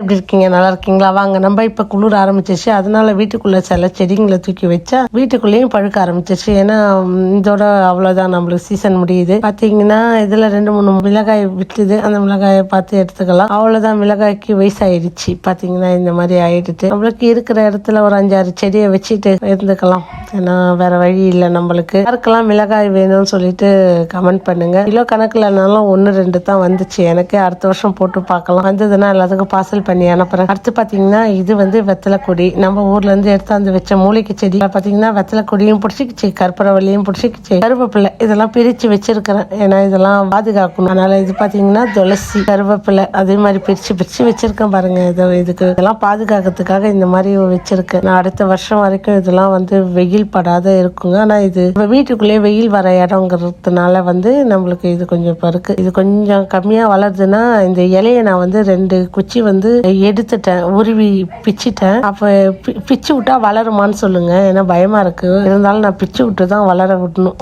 எப்படி இருக்கீங்க? நல்லா இருக்கீங்களா? வாங்க, நம்ம இப்ப குளிர் ஆரம்பிச்சிச்சு. அதனால வீட்டுக்குள்ள சில செடிங்களை தூக்கி வச்சா வீட்டுக்குள்ளேயும் பழுக்க ஆரம்பிச்சிச்சு. ஏன்னா இதோட அவ்வளவுதான், நம்மளுக்கு சீசன் முடியுது. பாத்தீங்கன்னா இதுல 2-3 மிளகாய் விட்டுது. அந்த மிளகாயை பார்த்து எடுத்துக்கலாம். அவ்வளவுதான், மிளகாய்க்கு வயசாயிடுச்சு. பாத்தீங்கன்னா இந்த மாதிரி ஆயிடுச்சு. நம்மளுக்கு இருக்கிற இடத்துல ஒரு 5-6 செடியை வச்சுட்டு இருந்துக்கலாம். ஏன்னா வேற வழி இல்லை நம்மளுக்கு. யாருக்கெல்லாம் மிளகாய் வேணும்னு சொல்லிட்டு கமெண்ட் பண்ணுங்க. கிலோ கணக்குலனாலும் 1-2 தான் வந்துச்சு. எனக்கு அடுத்த வருஷம் போட்டு பார்க்கலாம். வந்ததுன்னா எல்லாத்துக்கும் பார்சல் பண்ணி அனுப்புறேன். அடுத்து பாத்தீங்கன்னா இது வெத்தலை கொடி. நம்ம ஊர்ல இருந்து எடுத்தாந்து வச்ச மூலிகை செடி. பாத்தீங்கன்னா வெத்தலை கொடியும் பிடிச்சிக்கிச்சு, கற்பூரவள்ளியும் பிடிச்சிக்கிச்சு, கருவேப்பிலை இதெல்லாம் பிரிச்சு வச்சிருக்கிறேன். ஏன்னா இதெல்லாம் பாதுகாக்கணும். அதனால இது பாத்தீங்கன்னா துளசி, கருவேப்பிலை அதே மாதிரி பிரிச்சு பிரிச்சு வச்சிருக்கேன் பாருங்க. இதெல்லாம் பாதுகாக்கிறதுக்காக இந்த மாதிரி வச்சிருக்கேன். நான் அடுத்த வருஷம் வரைக்கும் இதெல்லாம் வெயில் படாத இருக்குங்க. ஆனா இது வீட்டுக்குள்ளேயே வெயில் வர இடங்கிறதுனால நம்மளுக்கு இது கொஞ்சம் இருக்கு. இது கொஞ்சம் கம்மியா வளருதுன்னா இந்த இலையை நான் 2 குச்சி எடுத்துட்டேன், உருவி பிச்சிட்டேன். அப்ப பிச்சு விட்டா வளருமான்னு சொல்லுங்க. ஏன்னா பயமா இருக்கு. இருந்தாலும் நான் பிச்சு விட்டு தான் வளர விடணும்.